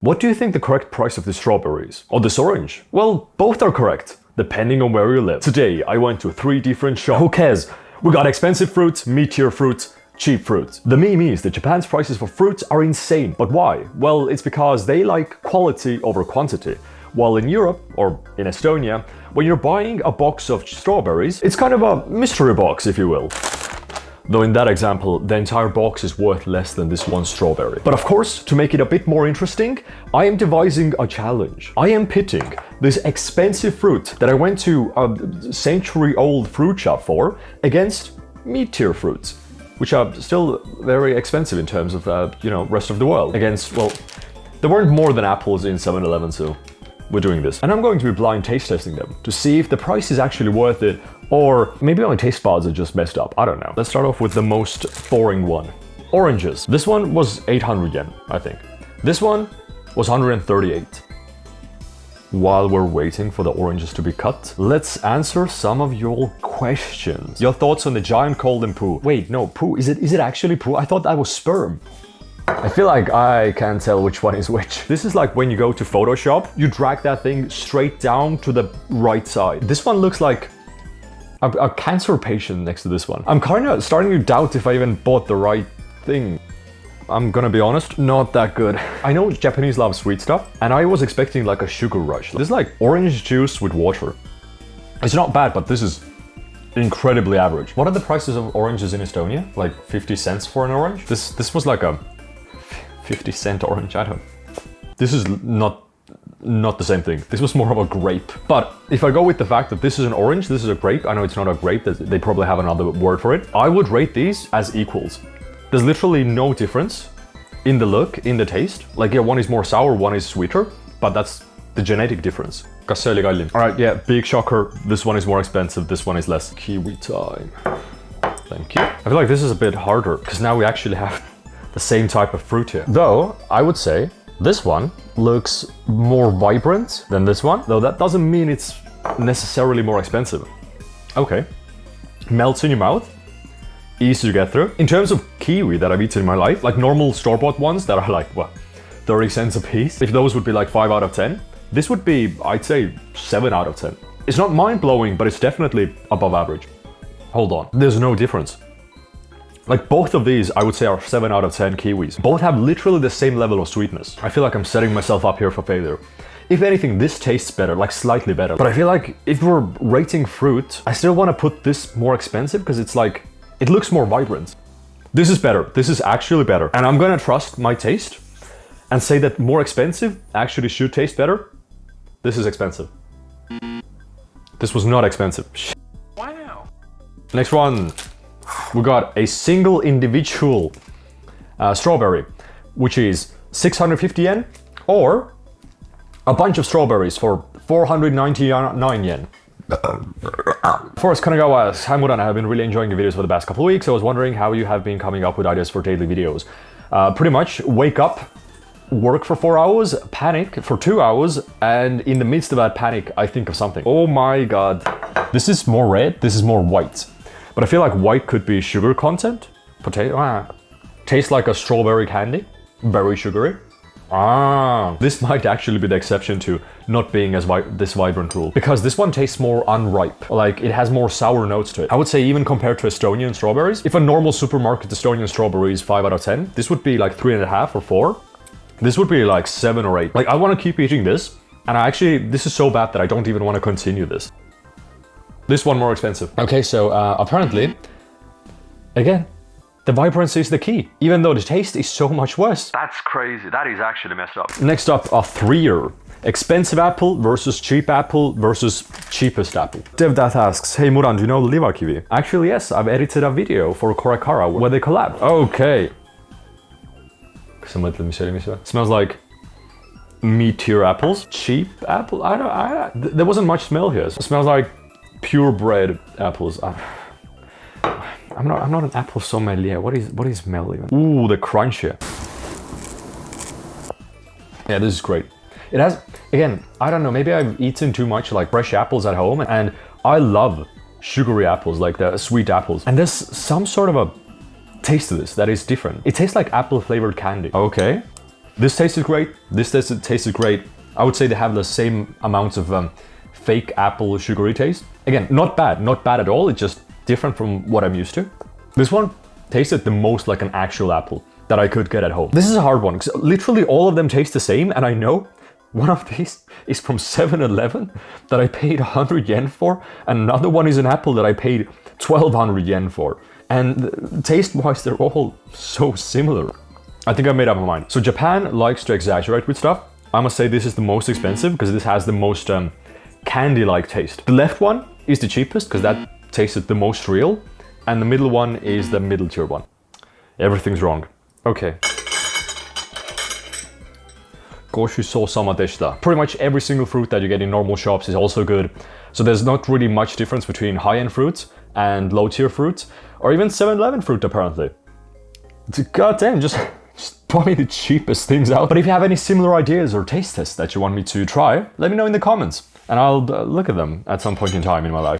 What do you think the correct price of this strawberry is? Or this orange? Well, both are correct, depending on where you live. Today, I went to 3 different shops. Who cares? We got expensive fruits, mid-tier fruits, cheap fruits. The meme is that Japan's prices for fruits are insane. But why? Well, it's because they like quality over quantity. While in Europe, or in Estonia, when you're buying a box of strawberries, it's kind of a mystery box, if you will. Though in that example, the entire box is worth less than this one strawberry. But of course, to make it a bit more interesting, I am devising a challenge. I am pitting this expensive fruit that I went to a century-old fruit shop for against mid-tier fruits, which are still very expensive in terms of, rest of the world. Against, well, there weren't more than apples in 7-Eleven, so we're doing this. And I'm going to be blind taste testing them to see if the price is actually worth it, or maybe my taste buds are just messed up. I don't know. Let's start off with the most boring one. Oranges. This one was 800 yen, I think. This one was 138. While we're waiting for the oranges to be cut, let's answer some of your questions. Your thoughts on the giant golden poo. Wait, no, poo. Is it actually poo? I thought that was sperm. I feel like I can't tell which one is which. This is like when you go to Photoshop, you drag that thing straight down to the right side. This one looks like a cancer patient next to this one. I'm kind of starting to doubt if I even bought the right thing. I'm gonna be honest, not that good. I know Japanese love sweet stuff, and I was expecting like a sugar rush. This is like orange juice with water. It's not bad, but this is incredibly average. What are the prices of oranges in Estonia? Like 50 cents for an orange? This was like a 50-cent orange, I don't. This is not the same thing. This was more of a grape. But if I go with the fact that this is an orange, this is a grape, I know it's not a grape, they probably have another word for it. I would rate these as equals. There's literally no difference in the look, in the taste. Like, yeah, one is more sour, one is sweeter, but that's the genetic difference. Alright, yeah, big shocker. This one is more expensive, this one is less. Kiwi time. Thank you. I feel like this is a bit harder, because now we actually have the same type of fruit here. Though, I would say this one looks more vibrant than this one, though that doesn't mean it's necessarily more expensive. Okay. Melts in your mouth. Easy to get through. In terms of kiwi that I've eaten in my life, like normal store-bought ones that are like, what, 30 cents a piece? If those would be like 5 out of 10, this would be, I'd say, 7 out of 10. It's not mind-blowing, but it's definitely above average. Hold on, there's no difference. Like both of these, I would say, are 7 out of 10 kiwis. Both have literally the same level of sweetness. I feel like I'm setting myself up here for failure. If anything, this tastes better, like slightly better. But I feel like if we're rating fruit, I still want to put this more expensive because it's like, it looks more vibrant. This is better. This is actually better. And I'm gonna trust my taste and say that more expensive actually should taste better. This is expensive. This was not expensive. Wow. Next one. We got a single individual strawberry, which is 650 yen, or a bunch of strawberries for 499 yen. First, Kanagawa, hi Mudan, I have been really enjoying the videos for the past couple of weeks. I was wondering how you have been coming up with ideas for daily videos. Pretty much wake up, work for 4 hours, panic for 2 hours, and in the midst of that panic, I think of something. Oh my god. This is more red, this is more white. But I feel like white could be sugar content. Potato, tastes like a strawberry candy, very sugary. This might actually be the exception to not being as this vibrant rule. Because this one tastes more unripe, like it has more sour notes to it. I would say even compared to Estonian strawberries, if a normal supermarket Estonian strawberry is 5 out of 10, this would be like 3.5 or 4. This would be like 7 or 8. Like I want to keep eating this, and this is so bad that I don't even want to continue this. This one more expensive. Okay, so apparently, again, the vibrancy is the key, even though the taste is so much worse. That's crazy. That is actually messed up. Next up, a 3-year. Expensive apple versus cheap apple versus cheapest apple. Devdath asks, hey Mudan, do you know Liva Kiwi? Actually, yes, I've edited a video for Korakara where they collab. Okay. Smells like mid-tier apples. Cheap apple? There wasn't much smell here. It smells like purebred apples. I'm not an apple sommelier. What is smell even? Ooh, the crunch here. Yeah, this is great. It has, again, I don't know, maybe I've eaten too much like fresh apples at home, and I love sugary apples, like the sweet apples. And there's some sort of a taste to this that is different. It tastes like apple flavored candy. Okay. This tasted great. This tasted great. I would say they have the same amounts of fake apple sugary taste. Again, not bad at all. It's just different from what I'm used to. This one tasted the most like an actual apple that I could get at home. This is a hard one because literally all of them taste the same, and I know one of these is from 7-Eleven that I paid 100 yen for, and another one is an apple that I paid 1,200 yen for. And taste-wise, they're all so similar. I think I made up my mind. So Japan likes to exaggerate with stuff. I must say this is the most expensive because this has the most candy-like taste. The left one is the cheapest because that tasted the most real, and the middle one is the middle tier one. Everything's wrong. Okay. Pretty much every single fruit that you get in normal shops is also good. So there's not really much difference between high-end fruits and low-tier fruits, or even 7-Eleven fruit apparently. God damn, just probably the cheapest things out. But if you have any similar ideas or taste tests that you want me to try, let me know in the comments, and I'll look at them at some point in time in my life.